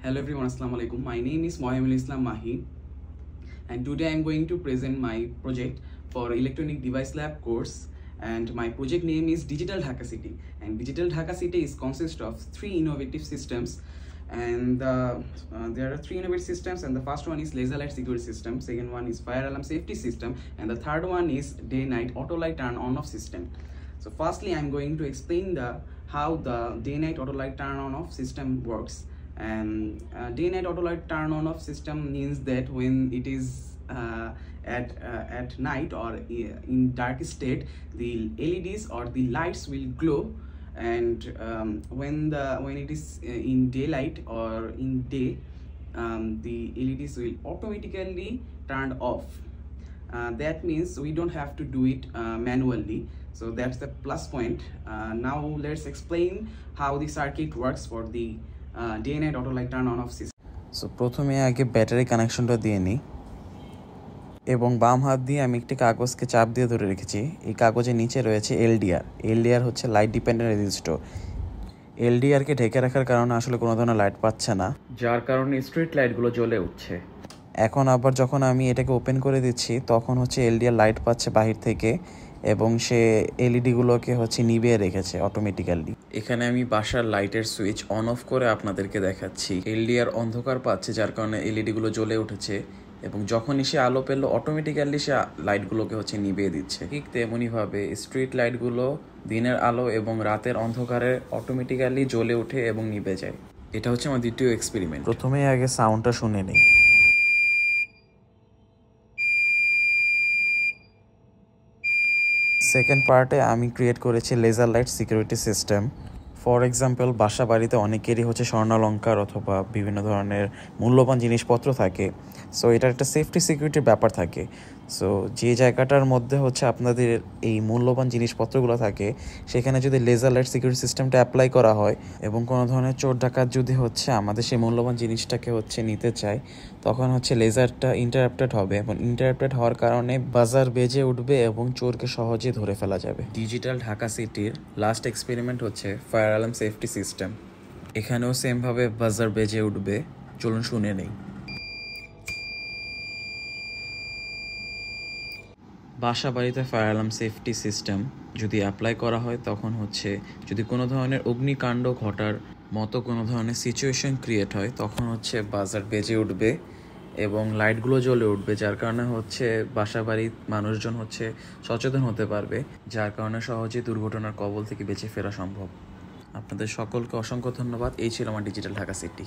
Hello everyone, Assalamu alaikum. My name is Mohammed Islam Mahi, and today I am going to present my project for Electronic Device Lab course. And my project name is Digital Dhaka City. And Digital Dhaka City consists of three innovative systems. And there are three innovative systems, and the first one is laser light security system, second one is fire alarm safety system, and the third one is day-night auto light turn on off system. So firstly, I am going to explain how the day-night auto light turn on off system works. And day-night auto light turn on off system means that when it is at night or in dark state, the LEDs or the lights will glow, and when it is in daylight or in day, the LEDs will automatically turn off. That means we don't have to do it manually, so that's the plus point. Now let's explain how the circuit works for the day night auto light turn on off system. So প্রথমে আগে battery কানেকশনটা দিয়ে নিই এবং বাম হাত দিয়ে আমি একটি কাগজকে চাপ দিয়ে ধরে রেখেছি। এই কাগজের নিচে রয়েছে এলডিআর হচ্ছে লাইট ডিপেন্ডেন্ট রেজিস্টর। এলডিআরকে ঢেকে রাখার কারণে আসলে কোনো ধরনের লাইট পাচ্ছে না, যার কারণে স্ট্রিট লাইটগুলো জ্বলে উঠছে। এখন আবার যখন আমি এটাকে ওপেন করে দিচ্ছি, তখন হচ্ছে এলডিআর লাইট পাচ্ছে বাহির থেকে এবং সে এলইডিগুলোকে হচ্ছে নিভিয়ে রেখেছে অটোমেটিক্যালি। এখানে আমি বাসার লাইটের সুইচ অন অফ করে আপনাদেরকে দেখাচ্ছি। এলডিআর অন্ধকার পাচ্ছে, যার কারণে এলইডিগুলো জ্বলে উঠেছে এবং যখনই সে আলো পেল অটোমেটিক্যালি সে লাইটগুলোকে হচ্ছে নিভিয়ে দিচ্ছে। ঠিক তেমনইভাবে স্ট্রিট লাইটগুলো দিনের আলো এবং রাতের অন্ধকারে অটোমেটিক্যালি জ্বলে ওঠে এবং নিভে যায়। এটা হচ্ছে আমার দ্বিতীয় এক্সপেরিমেন্ট। প্রথমে আগে সাউন্ডটা শুনে নিই। সেকেন্ড পার্টে আমি ক্রিয়েট করেছি laser light security system. For example, বাসা বাড়িতে অনেকেরই হচ্ছে স্বর্ণালঙ্কার অথবা বিভিন্ন ধরনের মূল্যবান জিনিসপত্র থাকে। সো এটার একটা সেফটি সিকিউরিটির ব্যাপার থাকে। সো যে জায়গাটার মধ্যে হচ্ছে আপনাদের এই মূল্যবান জিনিসপত্রগুলো থাকে, সেখানে যদি লেজার লাইট সিকিউরিটি সিস্টেমটা অ্যাপ্লাই করা হয় এবং কোনো ধরনের চোর ডাকাত যদি হচ্ছে আমাদের সেই মূল্যবান জিনিসটাকে হচ্ছে নিতে চায়, তখন হচ্ছে লেজারটা ইন্টারাপ্টেড হবে এবং ইন্টারাপ্টেড হওয়ার কারণে বাজার বেজে উঠবে এবং চোরকে সহজে ধরে ফেলা যাবে। ডিজিটাল ঢাকা সিটির লাস্ট এক্সপেরিমেন্ট হচ্ছে ফায়ার অ্যালার্ম সেফটি সিস্টেম। এখানেও সেমভাবে বাজার বেজে উঠবে। চলুন শুনে নেই। বাসা বাড়িতে ফায়ার অ্যালার্ম সেফটি সিস্টেম যদি অ্যাপ্লাই করা হয়, তখন হচ্ছে যদি কোনো ধরনের অগ্নিকাণ্ড ঘটার মতো কোনো ধরনের সিচুয়েশন ক্রিয়েট হয়, তখন হচ্ছে বাজার বেজে উঠবে এবং লাইটগুলো জ্বলে উঠবে, যার কারণে হচ্ছে বাসা বাড়ির মানুষজন হচ্ছে সচেতন হতে পারবে, যার কারণে সহজে দুর্ঘটনার কবল থেকে বেঁচে ফেরা সম্ভব। আপনাদের সকলকে অসংখ্য ধন্যবাদ। এই ছিল আমার ডিজিটাল ঢাকা সিটি।